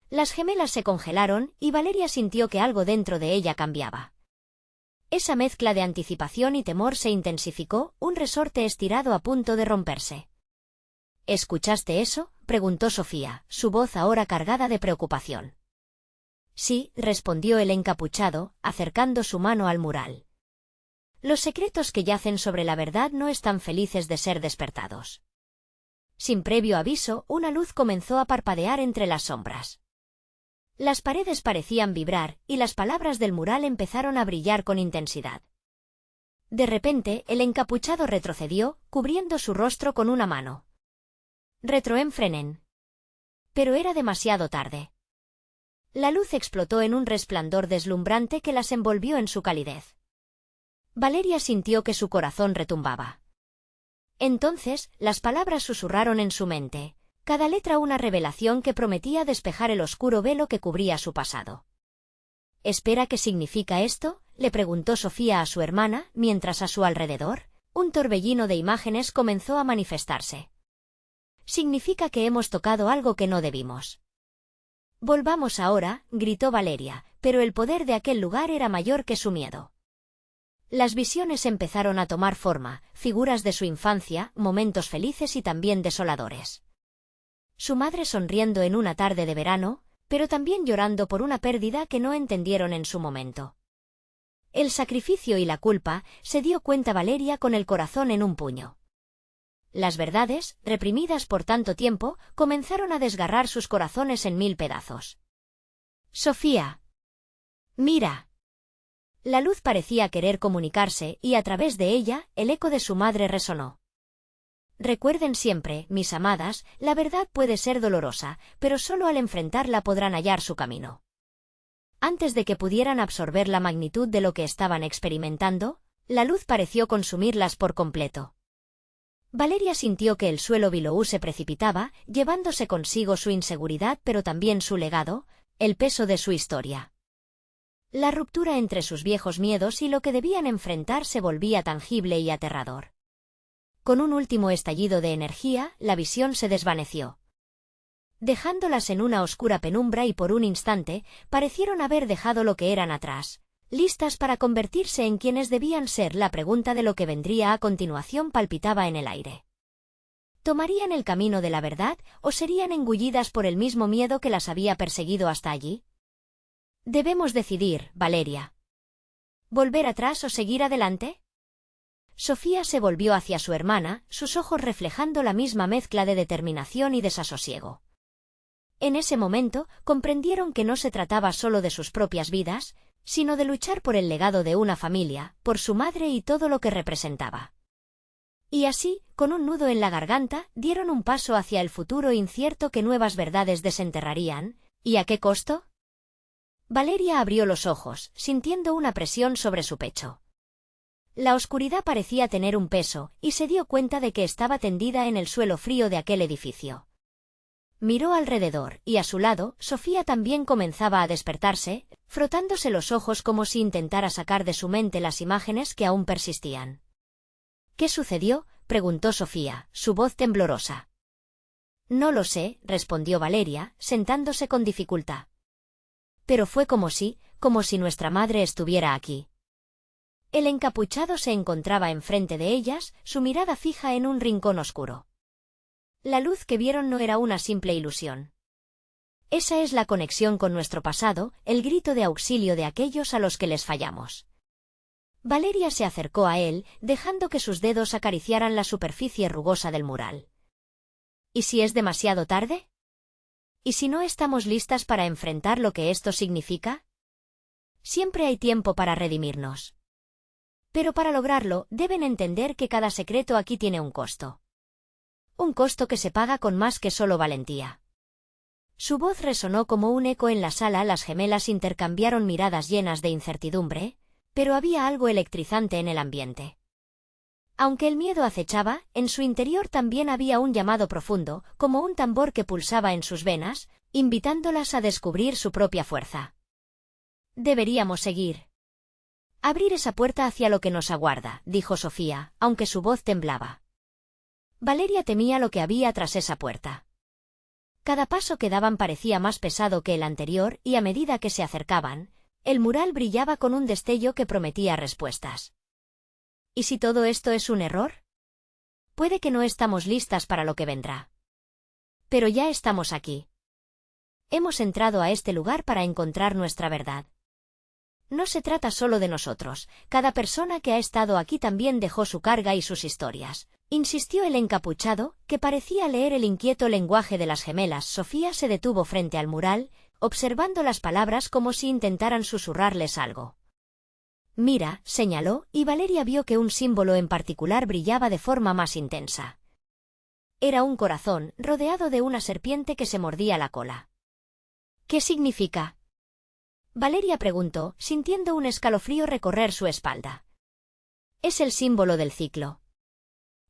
Las gemelas se congelaron y Valeria sintió que algo dentro de ella cambiaba. Esa mezcla de anticipación y temor se intensificó, un resorte estirado a punto de romperse. ¿Escuchaste eso?, preguntó Sofía, su voz ahora cargada de preocupación. Sí, respondió el encapuchado, acercando su mano al mural. Los secretos que yacen sobre la verdad no están felices de ser despertados. Sin previo aviso, una luz comenzó a parpadear entre las sombras. Las paredes parecían vibrar, y las palabras del mural empezaron a brillar con intensidad. De repente, el encapuchado retrocedió, cubriendo su rostro con una mano. Retroenfrenen. Pero era demasiado tarde. La luz explotó en un resplandor deslumbrante que las envolvió en su calidez. Valeria sintió que su corazón retumbaba. Entonces, las palabras susurraron en su mente, cada letra una revelación que prometía despejar el oscuro velo que cubría su pasado. ¿Espera qué significa esto?, le preguntó Sofía a su hermana, mientras a su alrededor, un torbellino de imágenes comenzó a manifestarse. Significa que hemos tocado algo que no debimos. Volvamos ahora, gritó Valeria, pero el poder de aquel lugar era mayor que su miedo. Las visiones empezaron a tomar forma, figuras de su infancia, momentos felices y también desoladores. Su madre sonriendo en una tarde de verano, pero también llorando por una pérdida que no entendieron en su momento. El sacrificio y la culpa, se dio cuenta Valeria con el corazón en un puño. Las verdades, reprimidas por tanto tiempo, comenzaron a desgarrar sus corazones en 1000 pedazos. Sofía. Mira. La luz parecía querer comunicarse y a través de ella, el eco de su madre resonó. Recuerden siempre, mis amadas, la verdad puede ser dolorosa, pero solo al enfrentarla podrán hallar su camino. Antes de que pudieran absorber la magnitud de lo que estaban experimentando, la luz pareció consumirlas por completo. Valeria sintió que el suelo Biloú se precipitaba, llevándose consigo su inseguridad pero también su legado, el peso de su historia. La ruptura entre sus viejos miedos y lo que debían enfrentar se volvía tangible y aterrador. Con un último estallido de energía, la visión se desvaneció. Dejándolas en una oscura penumbra y por un instante, parecieron haber dejado lo que eran atrás. Listas para convertirse en quienes debían ser, la pregunta de lo que vendría a continuación palpitaba en el aire. ¿Tomarían el camino de la verdad o serían engullidas por el mismo miedo que las había perseguido hasta allí? Debemos decidir, Valeria. ¿Volver atrás o seguir adelante? Sofía se volvió hacia su hermana, sus ojos reflejando la misma mezcla de determinación y desasosiego. En ese momento, comprendieron que no se trataba solo de sus propias vidas, sino de luchar por el legado de una familia, por su madre y todo lo que representaba. Y así, con un nudo en la garganta, dieron un paso hacia el futuro incierto que nuevas verdades desenterrarían. ¿Y a qué costo? Valeria abrió los ojos, sintiendo una presión sobre su pecho. La oscuridad parecía tener un peso, y se dio cuenta de que estaba tendida en el suelo frío de aquel edificio. Miró alrededor, y a su lado, Sofía también comenzaba a despertarse, frotándose los ojos como si intentara sacar de su mente las imágenes que aún persistían. ¿Qué sucedió?, preguntó Sofía, su voz temblorosa. No lo sé, respondió Valeria, sentándose con dificultad. pero fue como si nuestra madre estuviera aquí. El encapuchado se encontraba enfrente de ellas, su mirada fija en un rincón oscuro. La luz que vieron no era una simple ilusión. Esa es la conexión con nuestro pasado, el grito de auxilio de aquellos a los que les fallamos. Valeria se acercó a él, dejando que sus dedos acariciaran la superficie rugosa del mural. ¿Y si es demasiado tarde? ¿Y si no estamos listas para enfrentar lo que esto significa? Siempre hay tiempo para redimirnos. Pero para lograrlo, deben entender que cada secreto aquí tiene un costo. Un costo que se paga con más que solo valentía. Su voz resonó como un eco en la sala. Las gemelas intercambiaron miradas llenas de incertidumbre, pero había algo electrizante en el ambiente. Aunque el miedo acechaba, en su interior también había un llamado profundo, como un tambor que pulsaba en sus venas, invitándolas a descubrir su propia fuerza. Deberíamos seguir. Abrir esa puerta hacia lo que nos aguarda, dijo Sofía, aunque su voz temblaba. Valeria temía lo que había tras esa puerta. Cada paso que daban parecía más pesado que el anterior y a medida que se acercaban, el mural brillaba con un destello que prometía respuestas. ¿Y si todo esto es un error? Puede que no estamos listas para lo que vendrá. Pero ya estamos aquí. Hemos entrado a este lugar para encontrar nuestra verdad. No se trata solo de nosotros, cada persona que ha estado aquí también dejó su carga y sus historias, insistió el encapuchado, que parecía leer el inquieto lenguaje de las gemelas. Sofía se detuvo frente al mural, observando las palabras como si intentaran susurrarles algo. Mira, señaló, y Valeria vio que un símbolo en particular brillaba de forma más intensa. Era un corazón, rodeado de una serpiente que se mordía la cola. ¿Qué significa? Valeria preguntó, sintiendo un escalofrío recorrer su espalda. Es el símbolo del ciclo.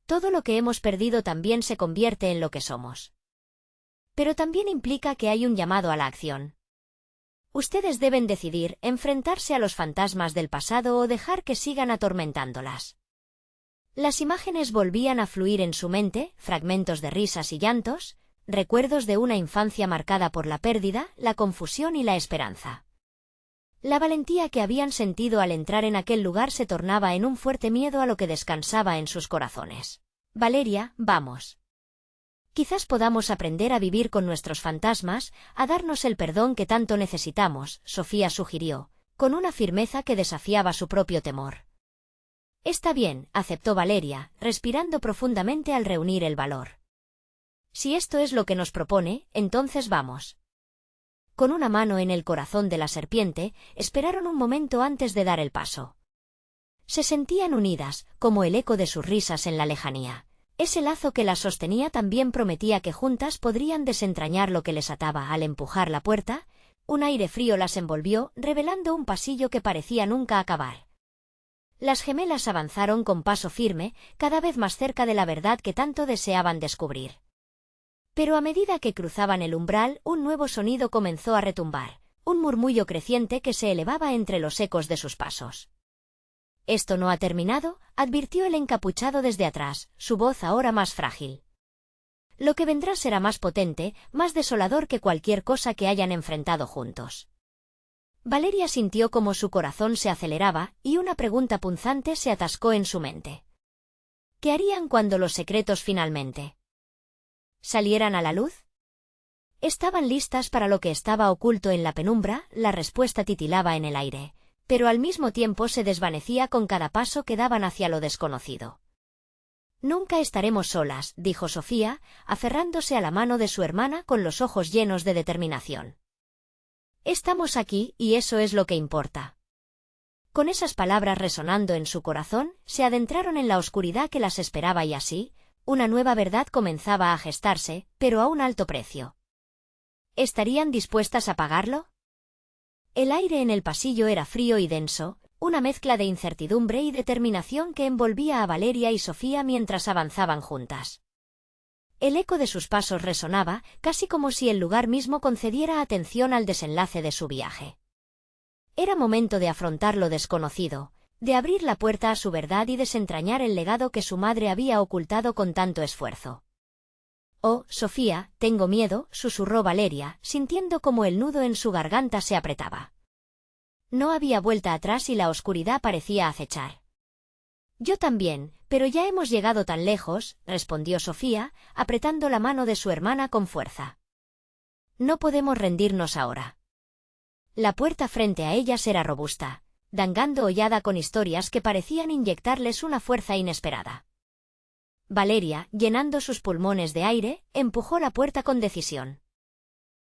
Todo lo que hemos perdido también se convierte en lo que somos. Pero también implica que hay un llamado a la acción. Ustedes deben decidir, enfrentarse a los fantasmas del pasado o dejar que sigan atormentándolas. Las imágenes volvían a fluir en su mente, fragmentos de risas y llantos, recuerdos de una infancia marcada por la pérdida, la confusión y la esperanza. La valentía que habían sentido al entrar en aquel lugar se tornaba en un fuerte miedo a lo que descansaba en sus corazones. Valeria, vamos. Quizás podamos aprender a vivir con nuestros fantasmas, a darnos el perdón que tanto necesitamos, Sofía sugirió, con una firmeza que desafiaba su propio temor. Está bien, aceptó Valeria, respirando profundamente al reunir el valor. Si esto es lo que nos propone, entonces vamos. Con una mano en el corazón de la serpiente, esperaron un momento antes de dar el paso. Se sentían unidas, como el eco de sus risas en la lejanía. Ese lazo que las sostenía también prometía que juntas podrían desentrañar lo que les ataba. Al empujar la puerta, un aire frío las envolvió, revelando un pasillo que parecía nunca acabar. Las gemelas avanzaron con paso firme, cada vez más cerca de la verdad que tanto deseaban descubrir. Pero a medida que cruzaban el umbral, un nuevo sonido comenzó a retumbar, un murmullo creciente que se elevaba entre los ecos de sus pasos. «Esto no ha terminado», advirtió el encapuchado desde atrás, su voz ahora más frágil. «Lo que vendrá será más potente, más desolador que cualquier cosa que hayan enfrentado juntos». Valeria sintió como su corazón se aceleraba, y una pregunta punzante se atascó en su mente. ¿Qué harían cuando los secretos finalmente salieran a la luz? ¿Estaban listas para lo que estaba oculto en la penumbra? La respuesta titilaba en el aire, pero al mismo tiempo se desvanecía con cada paso que daban hacia lo desconocido. «Nunca estaremos solas», dijo Sofía, aferrándose a la mano de su hermana con los ojos llenos de determinación. «Estamos aquí, y eso es lo que importa». Con esas palabras resonando en su corazón, se adentraron en la oscuridad que las esperaba y así, una nueva verdad comenzaba a gestarse, pero a un alto precio. ¿Estarían dispuestas a pagarlo? El aire en el pasillo era frío y denso, una mezcla de incertidumbre y determinación que envolvía a Valeria y Sofía mientras avanzaban juntas. El eco de sus pasos resonaba, casi como si el lugar mismo concediera atención al desenlace de su viaje. Era momento de afrontar lo desconocido, de abrir la puerta a su verdad y desentrañar el legado que su madre había ocultado con tanto esfuerzo. Oh, Sofía, tengo miedo, susurró Valeria, sintiendo como el nudo en su garganta se apretaba. No había vuelta atrás y la oscuridad parecía acechar. Yo también, pero ya hemos llegado tan lejos, respondió Sofía, apretando la mano de su hermana con fuerza. No podemos rendirnos ahora. La puerta frente a ellas era robusta, dangando hollada con historias que parecían inyectarles una fuerza inesperada. Valeria, llenando sus pulmones de aire, empujó la puerta con decisión.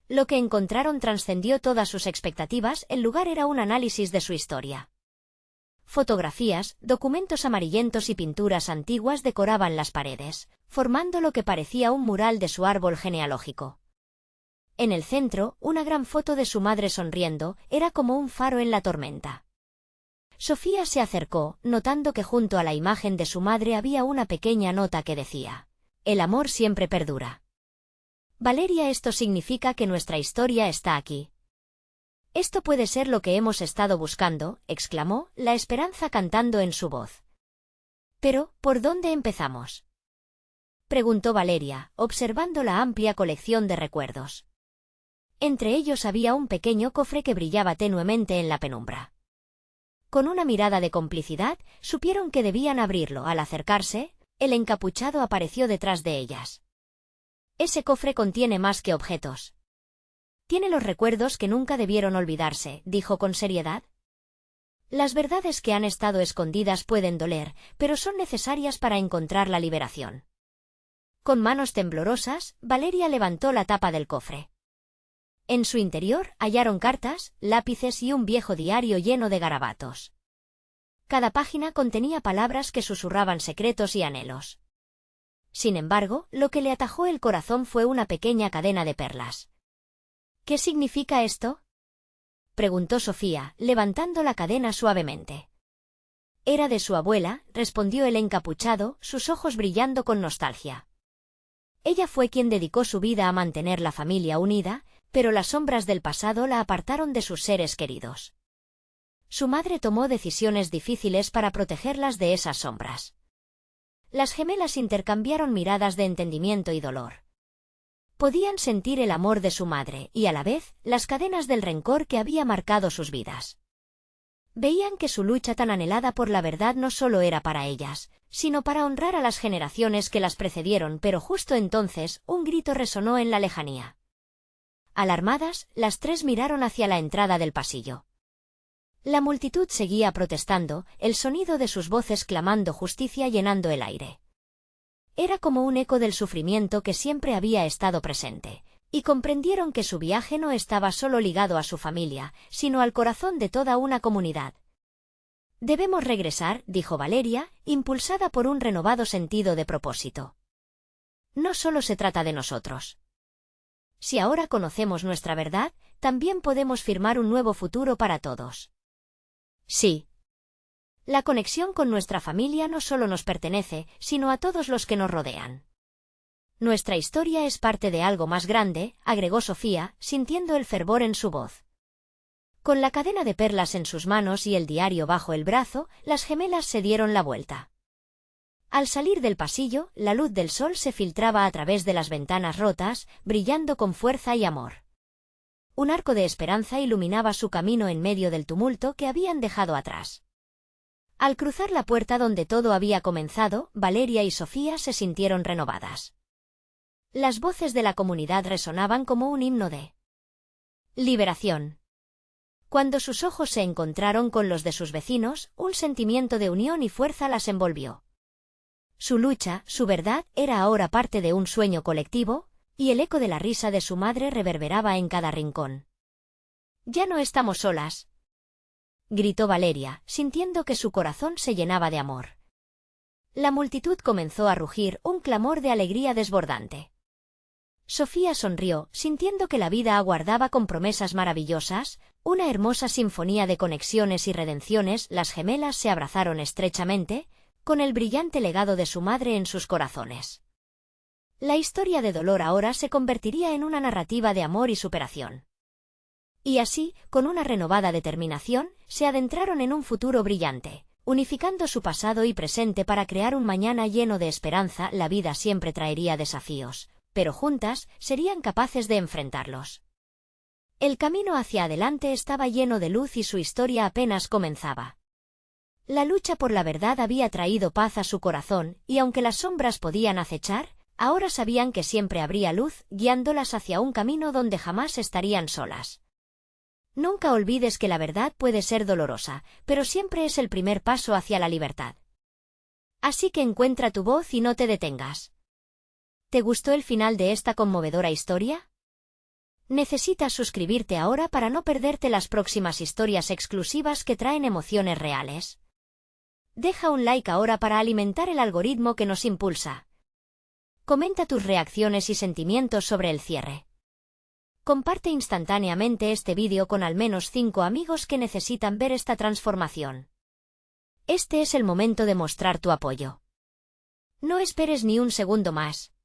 Lo que encontraron trascendió todas sus expectativas, el lugar era un análisis de su historia. Fotografías, documentos amarillentos y pinturas antiguas decoraban las paredes, formando lo que parecía un mural de su árbol genealógico. En el centro, una gran foto de su madre sonriendo, era como un faro en la tormenta. Sofía se acercó, notando que junto a la imagen de su madre había una pequeña nota que decía: «El amor siempre perdura». Valeria, esto significa que nuestra historia está aquí. Esto puede ser lo que hemos estado buscando, exclamó, la esperanza cantando en su voz. Pero, ¿por dónde empezamos?, preguntó Valeria, observando la amplia colección de recuerdos. Entre ellos había un pequeño cofre que brillaba tenuemente en la penumbra. Con una mirada de complicidad, supieron que debían abrirlo. Al acercarse, el encapuchado apareció detrás de ellas. Ese cofre contiene más que objetos. Tiene los recuerdos que nunca debieron olvidarse, dijo con seriedad. Las verdades que han estado escondidas pueden doler, pero son necesarias para encontrar la liberación. Con manos temblorosas, Valeria levantó la tapa del cofre. En su interior hallaron cartas, lápices y un viejo diario lleno de garabatos. Cada página contenía palabras que susurraban secretos y anhelos. Sin embargo, lo que le atajó el corazón fue una pequeña cadena de perlas. ¿Qué significa esto?, preguntó Sofía, levantando la cadena suavemente. Era de su abuela, respondió el encapuchado, sus ojos brillando con nostalgia. Ella fue quien dedicó su vida a mantener la familia unida, pero las sombras del pasado la apartaron de sus seres queridos. Su madre tomó decisiones difíciles para protegerlas de esas sombras. Las gemelas intercambiaron miradas de entendimiento y dolor. Podían sentir el amor de su madre y, a la vez, las cadenas del rencor que había marcado sus vidas. Veían que su lucha tan anhelada por la verdad no solo era para ellas, sino para honrar a las generaciones que las precedieron, pero justo entonces, un grito resonó en la lejanía. Alarmadas, las tres miraron hacia la entrada del pasillo. La multitud seguía protestando, el sonido de sus voces clamando justicia llenando el aire. Era como un eco del sufrimiento que siempre había estado presente, y comprendieron que su viaje no estaba solo ligado a su familia, sino al corazón de toda una comunidad. «Debemos regresar», dijo Valeria, impulsada por un renovado sentido de propósito. «No solo se trata de nosotros. Si ahora conocemos nuestra verdad, también podemos firmar un nuevo futuro para todos». Sí. La conexión con nuestra familia no solo nos pertenece, sino a todos los que nos rodean. Nuestra historia es parte de algo más grande, agregó Sofía, sintiendo el fervor en su voz. Con la cadena de perlas en sus manos y el diario bajo el brazo, las gemelas se dieron la vuelta. Al salir del pasillo, la luz del sol se filtraba a través de las ventanas rotas, brillando con fuerza y amor. Un arco de esperanza iluminaba su camino en medio del tumulto que habían dejado atrás. Al cruzar la puerta donde todo había comenzado, Valeria y Sofía se sintieron renovadas. Las voces de la comunidad resonaban como un himno de liberación. Cuando sus ojos se encontraron con los de sus vecinos, un sentimiento de unión y fuerza las envolvió. Su lucha, su verdad, era ahora parte de un sueño colectivo, y el eco de la risa de su madre reverberaba en cada rincón. «Ya no estamos solas», gritó Valeria, sintiendo que su corazón se llenaba de amor. La multitud comenzó a rugir, un clamor de alegría desbordante. Sofía sonrió, sintiendo que la vida aguardaba con promesas maravillosas, una hermosa sinfonía de conexiones y redenciones. Las gemelas se abrazaron estrechamente, con el brillante legado de su madre en sus corazones. La historia de dolor ahora se convertiría en una narrativa de amor y superación. Y así, con una renovada determinación, se adentraron en un futuro brillante, unificando su pasado y presente para crear un mañana lleno de esperanza. La vida siempre traería desafíos, pero juntas serían capaces de enfrentarlos. El camino hacia adelante estaba lleno de luz y su historia apenas comenzaba. La lucha por la verdad había traído paz a su corazón, y aunque las sombras podían acechar, ahora sabían que siempre habría luz, guiándolas hacia un camino donde jamás estarían solas. Nunca olvides que la verdad puede ser dolorosa, pero siempre es el primer paso hacia la libertad. Así que encuentra tu voz y no te detengas. ¿Te gustó el final de esta conmovedora historia? Necesitas suscribirte ahora para no perderte las próximas historias exclusivas que traen emociones reales. Deja un like ahora para alimentar el algoritmo que nos impulsa. Comenta tus reacciones y sentimientos sobre el cierre. Comparte instantáneamente este vídeo con al menos 5 amigos que necesitan ver esta transformación. Este es el momento de mostrar tu apoyo. No esperes ni un segundo más.